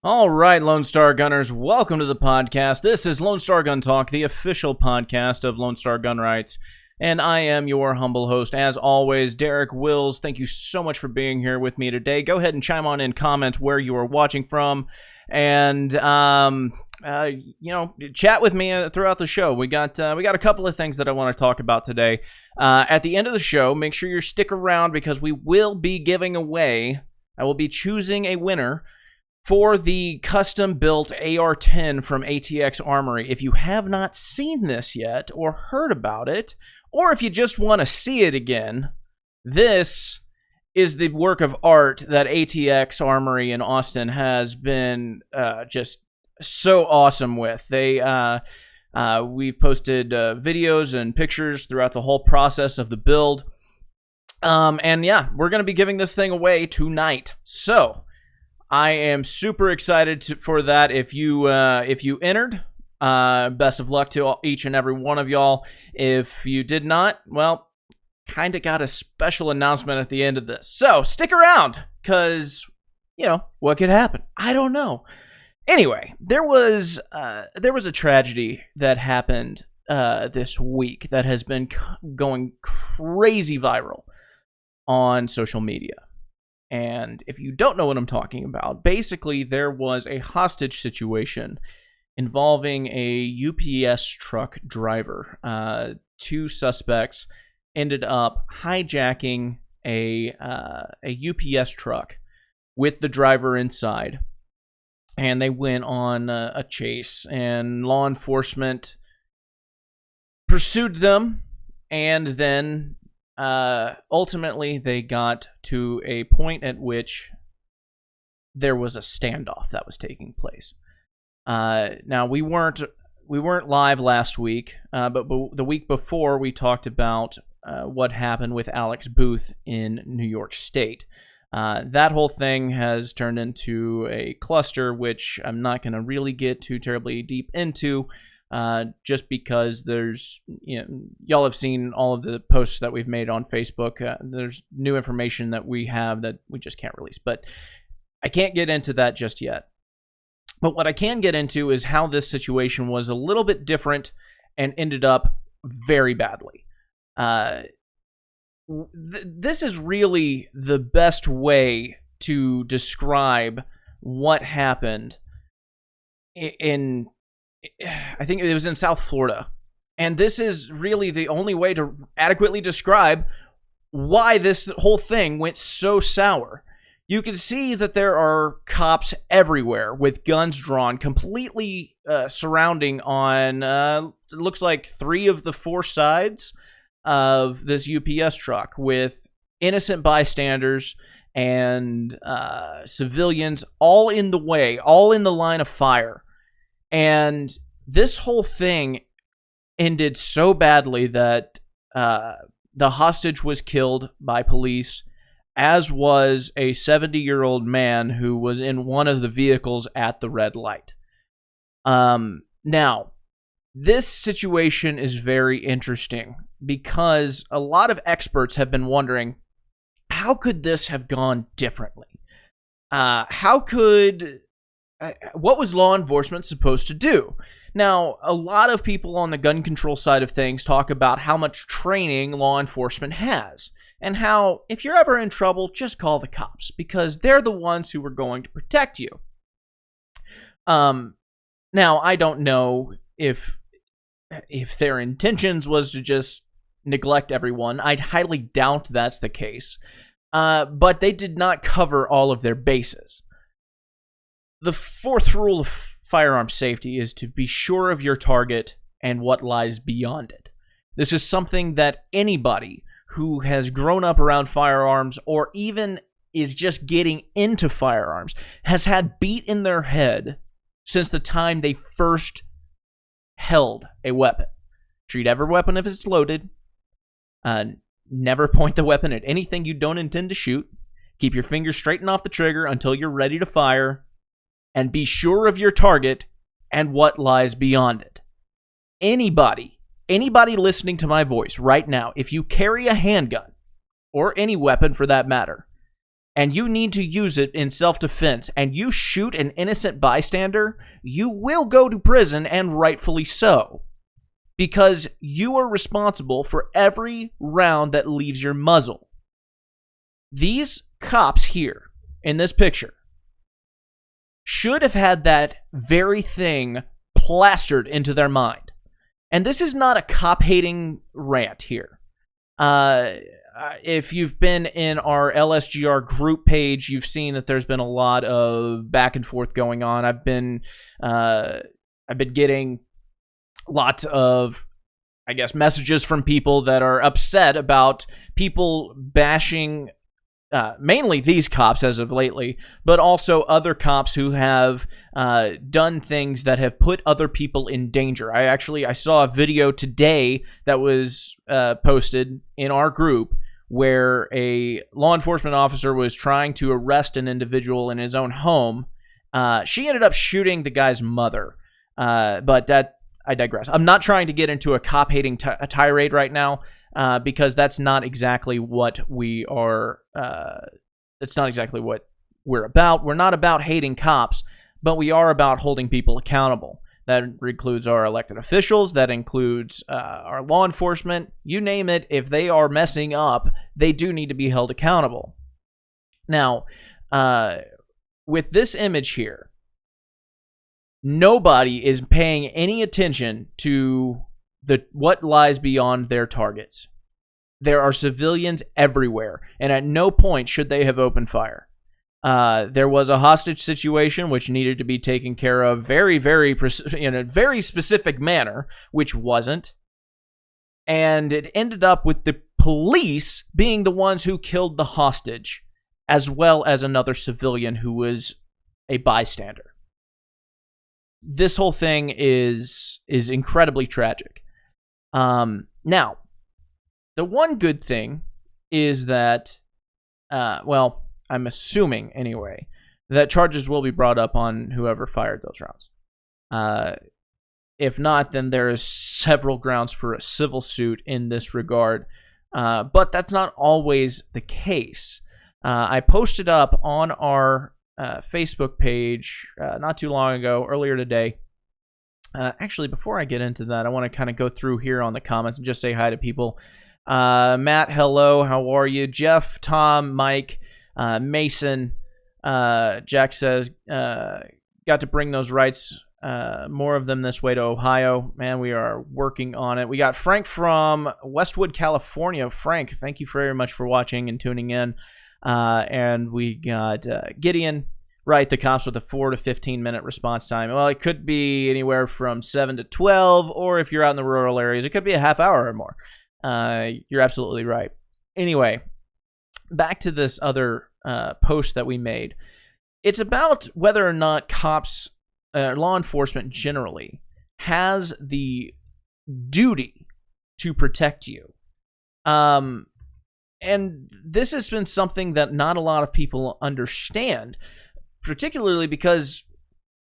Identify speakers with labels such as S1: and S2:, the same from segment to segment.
S1: All right, Lone Star Gunners, welcome to the podcast. This is Lone Star Gun Talk, the official podcast of Lone Star Gun Rights, and I am your humble host, as always, Derek Wills. Thank you so much for being here with me today. Go ahead and chime on in, comment where you are watching from, and chat with me throughout the show. We got a couple of things that I want to talk about today. At the end of the show, make sure you stick around because we will be giving away. I will be choosing a winner for the custom-built AR-10 from ATX Armory. If you have not seen this yet or heard about it, or if you just want to see it again, this is the work of art that ATX Armory in Austin has been just so awesome with. We've posted videos and pictures throughout the whole process of the build. And yeah, we're going to be giving this thing away tonight. So I am super excited for that. If you entered, best of luck to each and every one of y'all. If you did not, well, kind of got a special announcement at the end of this. So stick around, because, what could happen? I don't know. Anyway, there was a tragedy that happened this week that has been going crazy viral on social media. And if you don't know what I'm talking about, basically there was a hostage situation involving a UPS truck driver. Two suspects ended up hijacking a UPS truck with the driver inside, and they went on a chase, and law enforcement pursued them, and then ultimately they got to a point at which there was a standoff that was taking place. Now we weren't live last week, but the week before we talked about what happened with Alex Booth in New York State. That whole thing has turned into a cluster, which I'm not going to really get too terribly deep into. Just because there's, y'all have seen all of the posts that we've made on Facebook. There's new information that we have that we just can't release, but I can't get into that just yet. But what I can get into is how this situation was a little bit different and ended up very badly. This is really the best way to describe what happened in I think it was in South Florida. And this is really the only way to adequately describe why this whole thing went so sour. You can see that there are cops everywhere with guns drawn, completely surrounding on, it looks like 3 of the 4 sides of this UPS truck, with innocent bystanders and civilians all in the way, all in the line of fire. And this whole thing ended so badly that the hostage was killed by police, as was a 70-year-old man who was in one of the vehicles at the red light. Now, this situation is very interesting because a lot of experts have been wondering, how could this have gone differently? What was law enforcement supposed to do? Now, a lot of people on the gun control side of things talk about how much training law enforcement has, and how if you're ever in trouble, just call the cops, because they're the ones who are going to protect you. Now, I don't know if their intentions was to just neglect everyone. I highly doubt that's the case. But they did not cover all of their bases. The 4th rule of firearm safety is to be sure of your target and what lies beyond it. This is something that anybody who has grown up around firearms, or even is just getting into firearms, has had beat in their head since the time they first held a weapon. Treat every weapon if it's loaded. Never point the weapon at anything you don't intend to shoot. Keep your fingers straight and off the trigger until you're ready to fire. And be sure of your target and what lies beyond it. Anybody listening to my voice right now, if you carry a handgun, or any weapon for that matter, and you need to use it in self-defense, and you shoot an innocent bystander, you will go to prison, and rightfully so. Because you are responsible for every round that leaves your muzzle. These cops here, in this picture, should have had that very thing plastered into their mind. And this is not a cop-hating rant here. If you've been in our LSGR group page, you've seen that there's been a lot of back and forth going on. I've been getting lots of, I guess, messages from people that are upset about people bashing mainly these cops as of lately, but also other cops who have done things that have put other people in danger. I saw a video today that was posted in our group where a law enforcement officer was trying to arrest an individual in his own home. She ended up shooting the guy's mother, but I digress. I'm not trying to get into a cop-hating tirade right now, because that's not exactly what we are. That's not exactly what we're about. We're not about hating cops, but we are about holding people accountable. That includes our elected officials. That includes our law enforcement. You name it. If they are messing up, they do need to be held accountable. Now, with this image here, nobody is paying any attention to what lies beyond their targets. There are civilians everywhere, and at no point should they have opened fire. There was a hostage situation which needed to be taken care of in a very specific manner, which wasn't. And it ended up with the police being the ones who killed the hostage, as well as another civilian who was a bystander. This whole thing is incredibly tragic. Now, the one good thing is that, I'm assuming anyway, that charges will be brought up on whoever fired those rounds. If not, then there is several grounds for a civil suit in this regard. But that's not always the case. I posted up on our Facebook page not too long ago, earlier today. Actually, before I get into that, I want to kind of go through here on the comments and just say hi to people. Matt, hello, how are you? Jeff, Tom, Mike, Mason, Jack says, got to bring those rights, more of them this way to Ohio. Man, we are working on it. We got Frank from Westwood, California. Frank, thank you very much for watching and tuning in. And we got Gideon. Right, the cops with a 4 to 15 minute response time. Well, it could be anywhere from 7 to 12, or if you're out in the rural areas, it could be a half hour or more. You're absolutely right. Anyway, back to this other post that we made. It's about whether or not cops, law enforcement generally, has the duty to protect you. And this has been something that not a lot of people understand, particularly because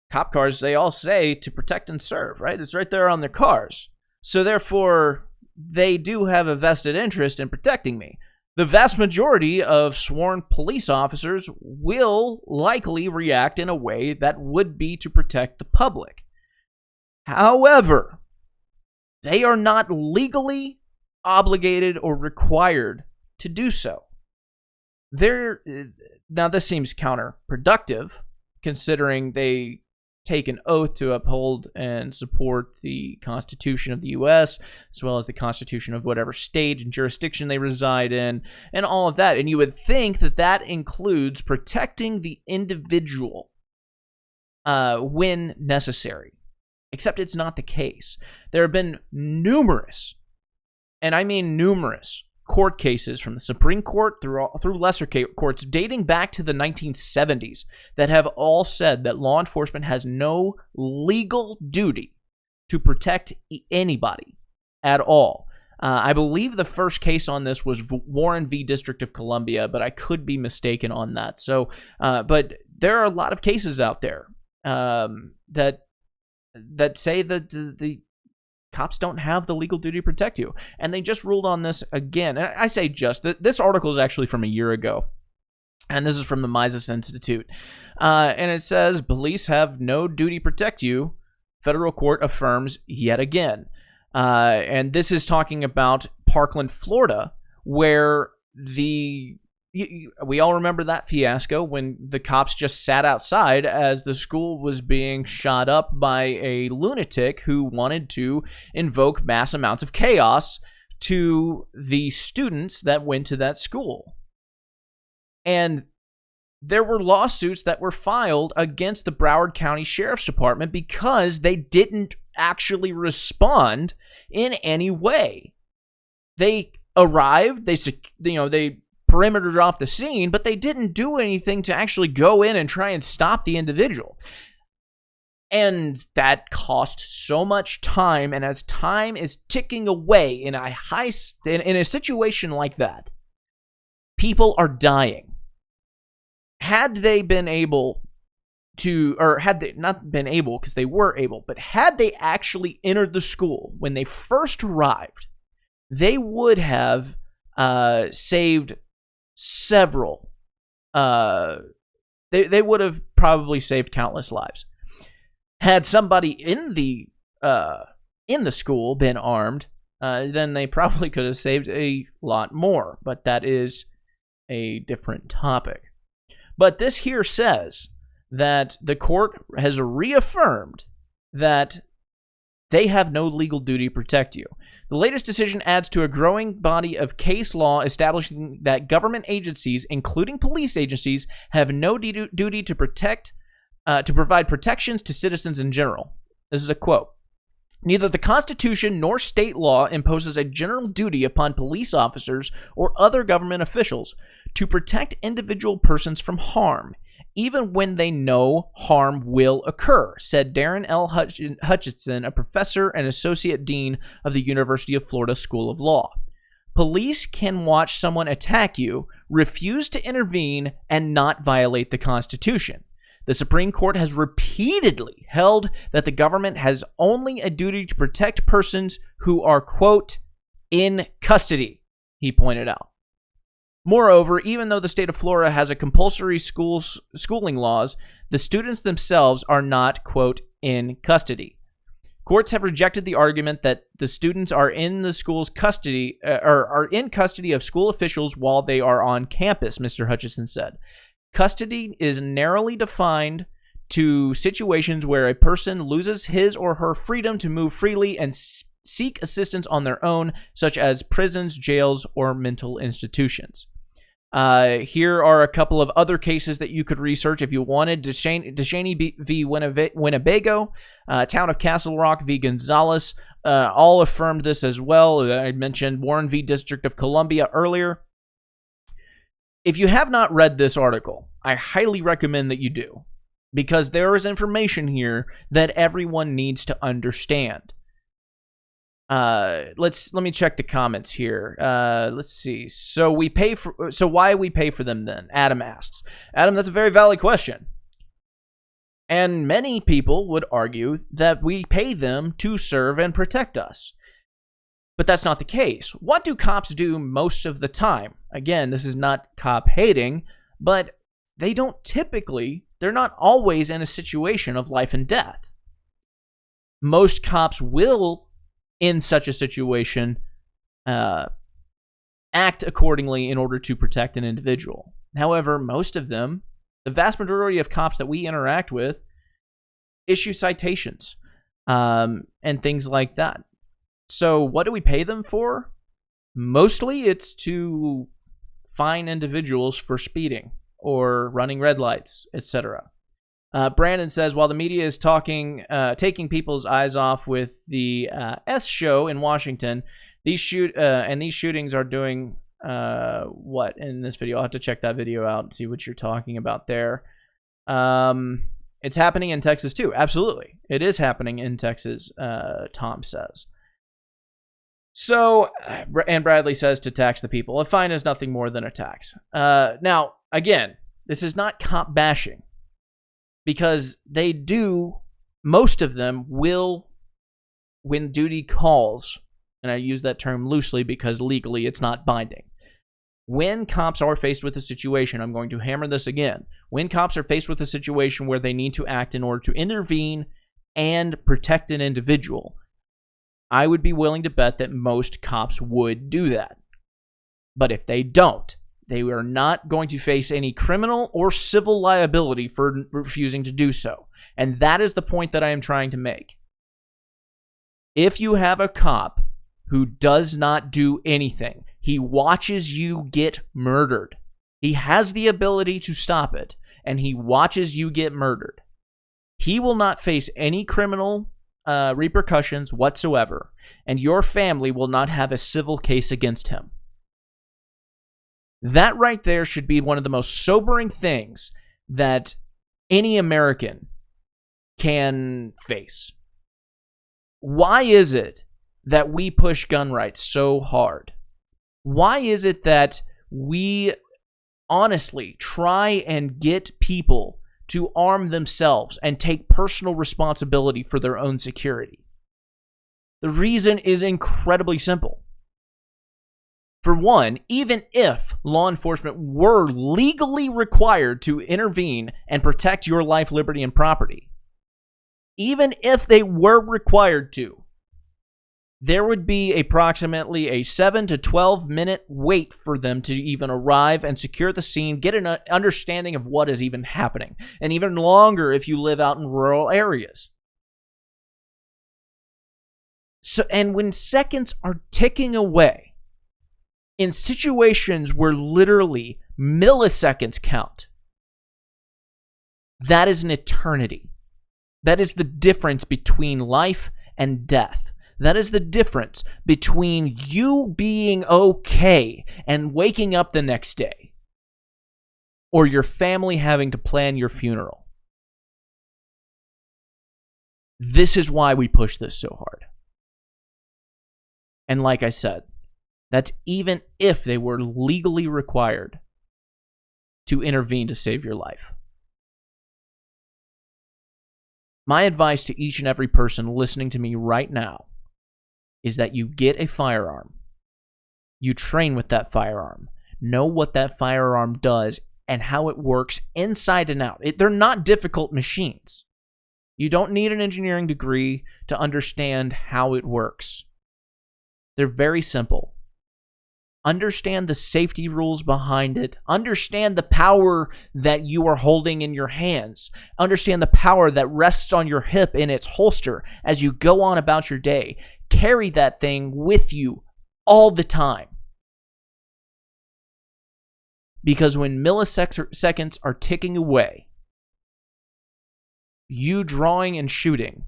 S1: cop cars, they all say to protect and serve, right? It's right there on their cars. So therefore, they do have a vested interest in protecting me. The vast majority of sworn police officers will likely react in a way that would be to protect the public. However, they are not legally obligated or required to do so. Now, this seems counterproductive, considering they take an oath to uphold and support the Constitution of the U.S., as well as the Constitution of whatever state and jurisdiction they reside in, and all of that. And you would think that that includes protecting the individual when necessary. Except it's not the case. There have been numerous, and I mean numerous, court cases from the Supreme Court through lesser courts dating back to the 1970s that have all said that law enforcement has no legal duty to protect anybody at all. I believe the first case on this was Warren v. District of Columbia, but I could be mistaken on that. So, but there are a lot of cases out there that say that the cops don't have the legal duty to protect you. And they just ruled on this again. And I say just, this article is actually from a year ago. And this is from the Mises Institute. And it says, police have no duty to protect you. Federal court affirms yet again. And this is talking about Parkland, Florida, where we all remember that fiasco when the cops just sat outside as the school was being shot up by a lunatic who wanted to invoke mass amounts of chaos to the students that went to that school. And there were lawsuits that were filed against the Broward County Sheriff's Department because they didn't actually respond in any way. They arrived, they perimetered off the scene, but they didn't do anything to actually go in and try and stop the individual. And that cost so much time, and as time is ticking away in a situation like that, people are dying. Had they been able to, or had they not been able, because they were able, but had they actually entered the school when they first arrived, they would have saved several. They would have probably saved countless lives. Had somebody in the school been armed, then they probably could have saved a lot more. But that is a different topic. But this here says that the court has reaffirmed that they have no legal duty to protect you. The latest decision adds to a growing body of case law establishing that government agencies, including police agencies, have no duty to provide protections to citizens in general. This is a quote. Neither the Constitution nor state law imposes a general duty upon police officers or other government officials to protect individual persons from harm, even when they know harm will occur, said Darren L. Hutchinson, a professor and associate dean of the University of Florida School of Law. Police can watch someone attack you, refuse to intervene, and not violate the Constitution. The Supreme Court has repeatedly held that the government has only a duty to protect persons who are, quote, in custody, he pointed out. Moreover, even though the state of Florida has a compulsory schooling laws, the students themselves are not, quote, in custody. Courts have rejected the argument that the students are in the school's custody, or are in custody of school officials while they are on campus, Mr. Hutchison said. Custody is narrowly defined to situations where a person loses his or her freedom to move freely and seek assistance on their own, such as prisons, jails, or mental institutions. Here are a couple of other cases that you could research if you wanted. DeShaney v. Winnebago, Town of Castle Rock v. Gonzalez, all affirmed this as well. I mentioned Warren v. District of Columbia earlier. If you have not read this article, I highly recommend that you do, because there is information here that everyone needs to understand. Let me check the comments here. Let's see. So why we pay for them then? Adam asks. Adam, that's a very valid question. And many people would argue that we pay them to serve and protect us. But that's not the case. What do cops do most of the time? Again, this is not cop hating, but they're not always in a situation of life and death. Most cops will, in such a situation, act accordingly in order to protect an individual. However, most of them, the vast majority of cops that we interact with, issue citations and things like that. So what do we pay them for? Mostly it's to fine individuals for speeding or running red lights, etc. Brandon says, while the media is taking people's eyes off with the S show in Washington, these shootings are doing what in this video? I'll have to check that video out and see what you're talking about there. It's happening in Texas too. Absolutely. It is happening in Texas, Tom says. So, and Bradley says to tax the people. A fine is nothing more than a tax. Now, again, this is not cop bashing, because most of them will, when duty calls, and I use that term loosely because legally it's not binding, When cops are faced with a situation, I'm going to hammer this again. When cops are faced with a situation where they need to act in order to intervene and protect an individual, I would be willing to bet that most cops would do that. But if they don't, they are not going to face any criminal or civil liability for refusing to do so. And that is the point that I am trying to make. If you have a cop who does not do anything, he watches you get murdered. He has the ability to stop it, and he watches you get murdered. He will not face any criminal repercussions whatsoever, and your family will not have a civil case against him. That right there should be one of the most sobering things that any American can face. Why is it that we push gun rights so hard? Why is it that we honestly try and get people to arm themselves and take personal responsibility for their own security? The reason is incredibly simple. For one, even if law enforcement were legally required to intervene and protect your life, liberty, and property, even if they were required to, there would be approximately a 7 to 12 minute wait for them to even arrive and secure the scene, get an understanding of what is even happening, and even longer if you live out in rural areas. So, and when seconds are ticking away, in situations where literally milliseconds count, that is an eternity. That is the difference between life and death. That is the difference between you being okay and waking up the next day, or your family having to plan your funeral. This is why we push this so hard. And like I said, that's even if they were legally required to intervene to save your life. My advice to each and every person listening to me right now is that you get a firearm. You train with that firearm. Know what that firearm does and how it works inside and out. They're not difficult machines. You don't need an engineering degree to understand how it works. They're very simple. Understand the safety rules behind it. Understand the power that you are holding in your hands. Understand the power that rests on your hip in its holster as you go on about your day. Carry that thing with you all the time. Because when milliseconds are ticking away, you drawing and shooting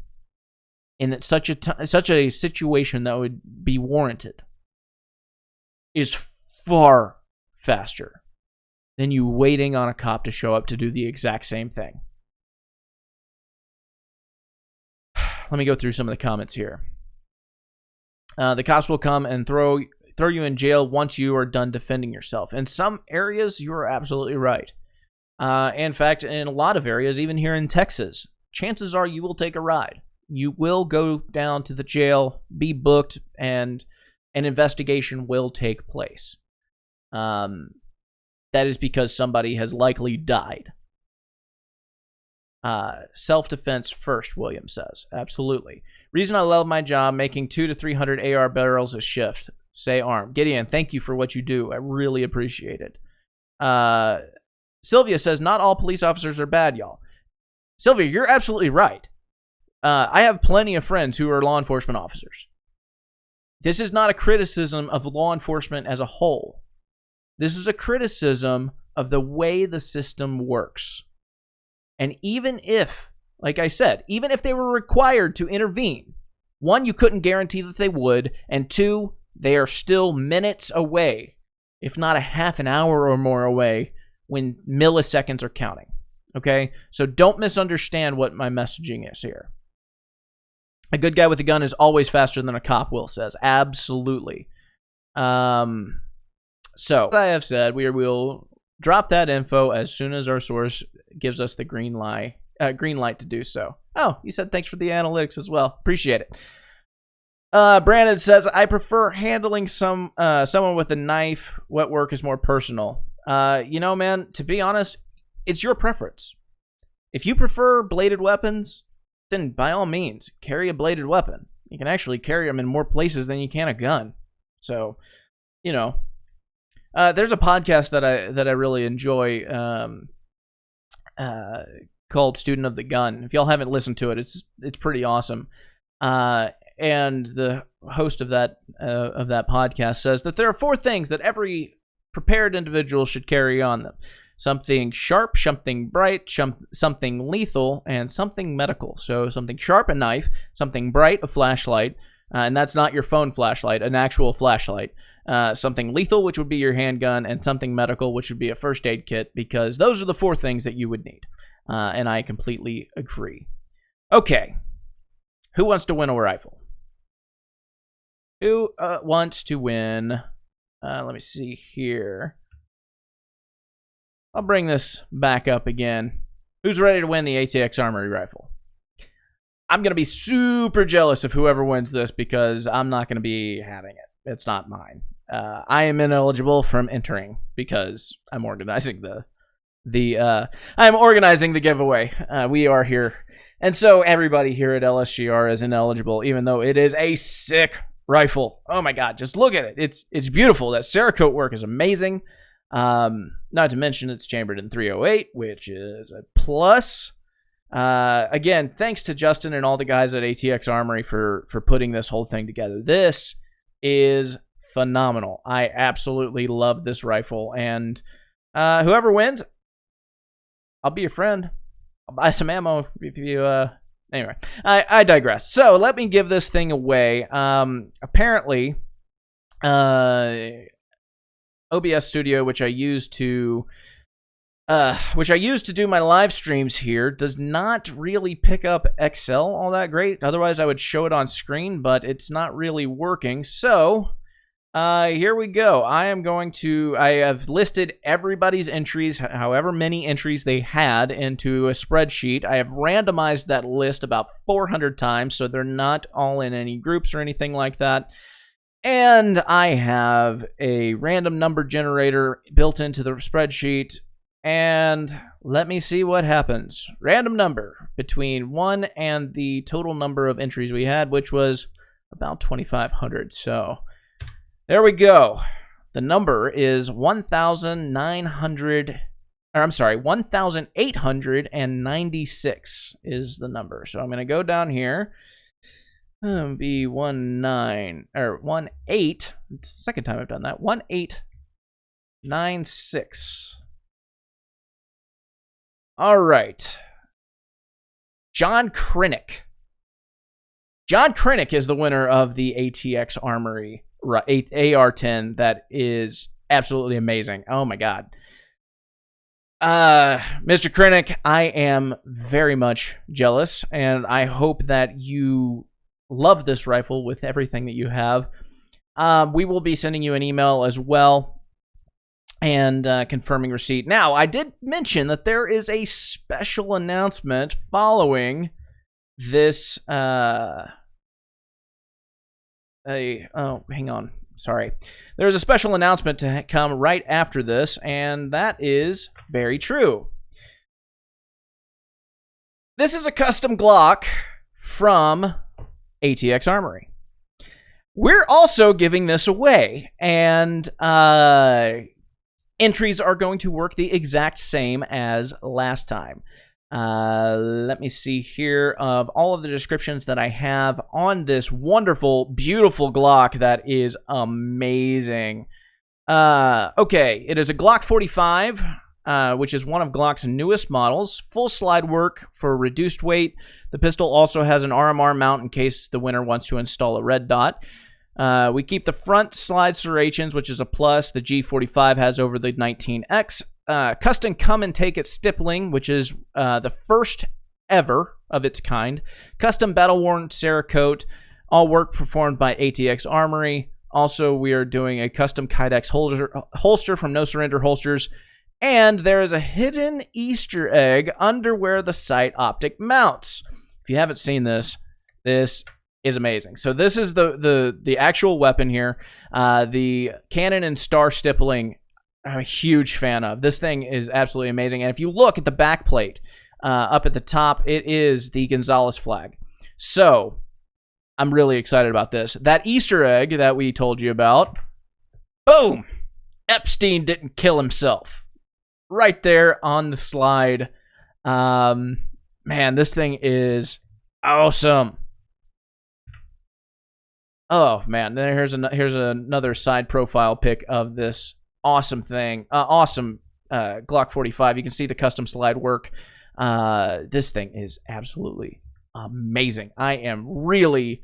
S1: in such a situation that would be warranted is far faster than you waiting on a cop to show up to do the exact same thing. Let me go through some of the comments here. The cops will come and throw you in jail once you are done defending yourself. In some areas, you are absolutely right. In fact, in a lot of areas, even here in Texas, chances are you will take a ride. You will go down to the jail, be booked, and an investigation will take place. That is because somebody has likely died. Self-defense first, William says. Absolutely. Reason I love my job, making 200 to 300 AR barrels a shift. Stay armed. Gideon, thank you for what you do. I really appreciate it. Sylvia says, not all police officers are bad, y'all. Sylvia, you're absolutely right. I have plenty of friends who are law enforcement officers. This is not a criticism of law enforcement as a whole. This is a criticism of the way the system works. And even if, like I said, even if they were required to intervene, one, you couldn't guarantee that they would, and two, they are still minutes away, if not a half an hour or more away, when milliseconds are counting. Okay? So don't misunderstand what my messaging is here. A good guy with a gun is always faster than a cop, Will says. Absolutely. So, as I have said, we will drop that info as soon as our source gives us the green light to do so. Oh, you said thanks for the analytics as well. Appreciate it. Brandon says, I prefer handling someone with a knife. Wet work is more personal. You know, man, to be honest, it's your preference. If you prefer bladed weapons, then by all means, carry a bladed weapon. You can actually carry them in more places than you can a gun. So, you know, there's a podcast that I really enjoy called Student of the Gun. If y'all haven't listened to it, it's pretty awesome. And the host of that podcast says that there are 4 things that every prepared individual should carry on them: something sharp, something bright, something lethal, and something medical. So something sharp, a knife; something bright, a flashlight, and that's not your phone flashlight, an actual flashlight. Something lethal, which would be your handgun, and something medical, which would be a first aid kit, because those are the 4 things that you would need. And I completely agree. Okay. Who wants to win a rifle? Who wants to win? Let me see here. I'll bring this back up again. Who's ready to win the ATX Armory rifle? I'm going to be super jealous of whoever wins this, because I'm not going to be having it. It's not mine. I am ineligible from entering because I'm organizing I'm organizing the giveaway. We are here. And so everybody here at LSGR is ineligible, even though it is a sick rifle. Oh my God, just look at it. It's beautiful. That Cerakote work is amazing. Not to mention it's chambered in 308, which is a plus. Again, thanks to Justin and all the guys at ATX Armory for putting this whole thing together. This is phenomenal. I absolutely love this rifle. And whoever wins, I'll be your friend. I'll buy some ammo if you, anyway, I digress. So let me give this thing away. Apparently, OBS Studio, which I use to do my live streams here, does not really pick up Excel all that great. Otherwise, I would show it on screen, but it's not really working. So here we go. I have listed everybody's entries, however many entries they had, into a spreadsheet. I have randomized that list about 400 times, so they're not all in any groups or anything like that. And I have a random number generator built into the spreadsheet. And let me see what happens. Random number between 1 and the total number of entries we had, which was about 2,500. So there we go. The number is 1,896 is the number. So I'm going to go down here. Be 18. It's the second time I've done that. 1896. All right. John Krennick. John Krennic is the winner of the ATX Armory AR-10. That is absolutely amazing. Oh my God. Mr. Krennic, I am very much jealous, and I hope that you love this rifle with everything that you have. We will be sending you an email as well and confirming receipt. Now, I did mention that there is a special announcement following this. Oh, hang on. Sorry. There's a special announcement to come right after this, and that is very true. This is a custom Glock from ATX Armory. We're also giving this away, and entries are going to work the exact same as last time. Let me see here of all of the descriptions that I have on this wonderful, beautiful Glock that is amazing. Okay, it is a Glock 45, which is one of Glock's newest models. Full slide work for reduced weight. The pistol also has an RMR mount in case the winner wants to install a red dot. We keep the front slide serrations, which is a plus. The G45 has over the 19X. Custom come and take it stippling, which is the first ever of its kind. Custom battle-worn Cerakote. All work performed by ATX Armory. Also, we are doing a custom Kydex holster from No Surrender Holsters. And there is a hidden Easter egg under where the sight optic mounts. If you haven't seen this, this is amazing. So this is the actual weapon here. The cannon and star stippling, I'm a huge fan of. This thing is absolutely amazing. And if you look at the back plate up at the top, it is the Gonzalez flag. So I'm really excited about this. That Easter egg that we told you about, boom! Epstein didn't kill himself. Right there on the slide. Man, this thing is awesome. Oh man, then here's another side profile pic of this awesome thing. Awesome Glock 45. You can see the custom slide work. This thing is absolutely amazing. I am really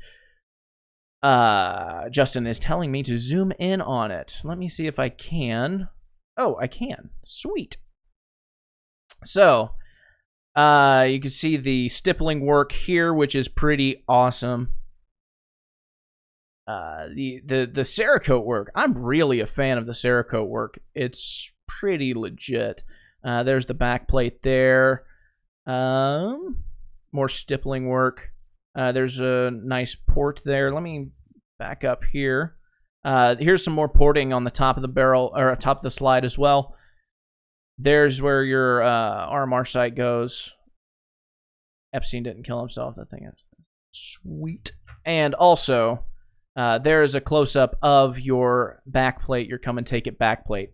S1: Justin is telling me to zoom in on it. Let me see if I can. Oh, I can. Sweet. So, you can see the stippling work here, which is pretty awesome. The Cerakote work. I'm really a fan of the Cerakote work. It's pretty legit. There's the back plate there. More stippling work. There's a nice port there. Let me back up here. Here's some more porting on the top of the barrel, or top of the slide as well. There's where your RMR sight goes. Epstein didn't kill himself. That thing is sweet. And also, there is a close-up of your back plate, your come and take it back plate.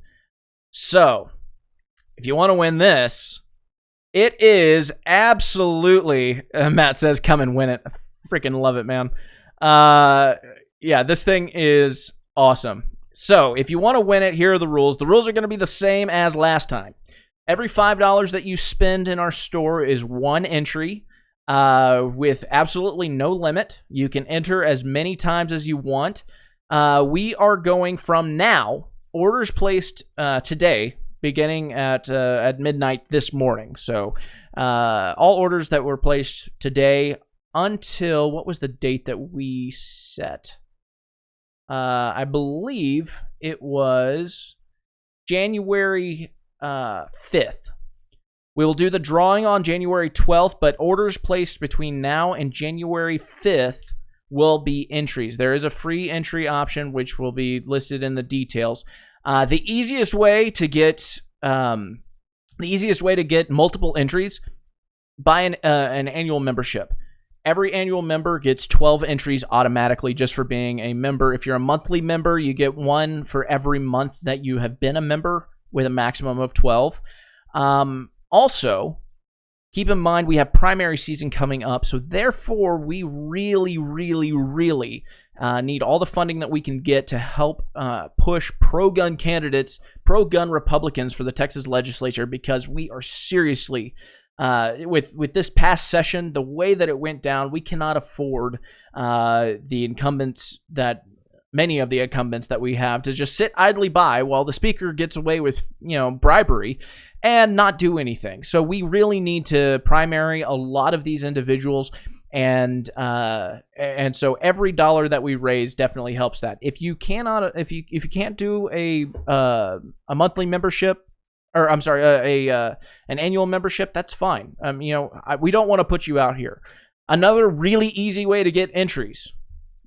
S1: So, if you want to win this, it is absolutely, Matt says, come and win it. I freaking love it, man. Yeah, this thing is awesome. So, if you want to win it, here are the rules. The rules are going to be the same as last time. Every $5 that you spend in our store is one entry with absolutely no limit. You can enter as many times as you want. We are going from now, orders placed today, beginning at midnight this morning. So all orders that were placed today until, what was the date that we set? I believe it was January 5th. We will do the drawing on January 12th, but orders placed between now and January 5th will be entries. There is a free entry option, which will be listed in the details. The easiest way to get multiple entries, buy an annual membership. Every annual member gets 12 entries automatically just for being a member. If you're a monthly member, you get one for every month that you have been a member, with a maximum of 12. Also, keep in mind we have primary season coming up, so therefore we really need all the funding that we can get to help push pro-gun candidates, pro-gun Republicans for the Texas legislature, because we are seriously, with this past session, the way that it went down, we cannot afford the incumbents that... many of the incumbents that we have to just sit idly by while the speaker gets away with, bribery and not do anything. So we really need to primary a lot of these individuals, and so every dollar that we raise definitely helps that. If you cannot, if you can't do a monthly membership, or I'm sorry, an annual membership, that's fine. We don't want to put you out here. Another really easy way to get entries: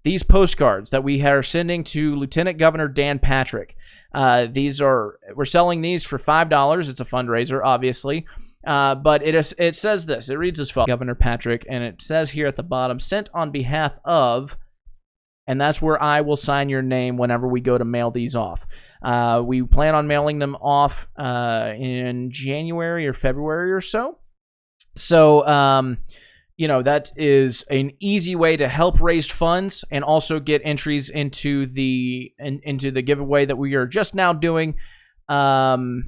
S1: these postcards that we are sending to Lieutenant Governor Dan Patrick. We're selling these for $5. It's a fundraiser, obviously. But it says this. It reads as follows: Governor Patrick, and it says here at the bottom, sent on behalf of, and that's where I will sign your name whenever we go to mail these off. We plan on mailing them off in January or February or so. So, that is an easy way to help raise funds and also get entries into the giveaway that we are just now doing. Think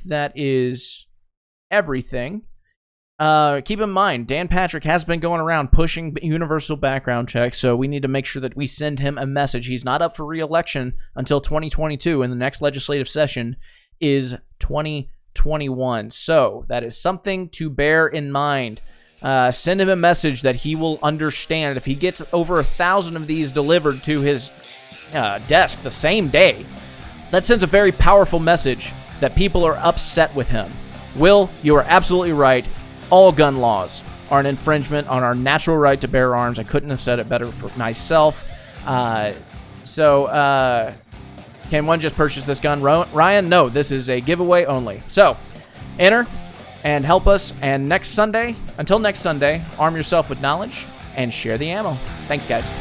S1: that is everything. Keep in mind, Dan Patrick has been going around pushing universal background checks, so we need to make sure that we send him a message. He's not up for re-election until 2022, and the next legislative session is 2021. So that is something to bear in mind. Send him a message that he will understand. If he gets over 1,000 of these delivered to his desk the same day, that sends a very powerful message that people are upset with him. Will, you are absolutely right. All gun laws are an infringement on our natural right to bear arms. I couldn't have said it better for myself. Can one just purchase this gun? Ryan, no, this is a giveaway only. So, enter and help us. And until next Sunday, arm yourself with knowledge and share the ammo. Thanks, guys.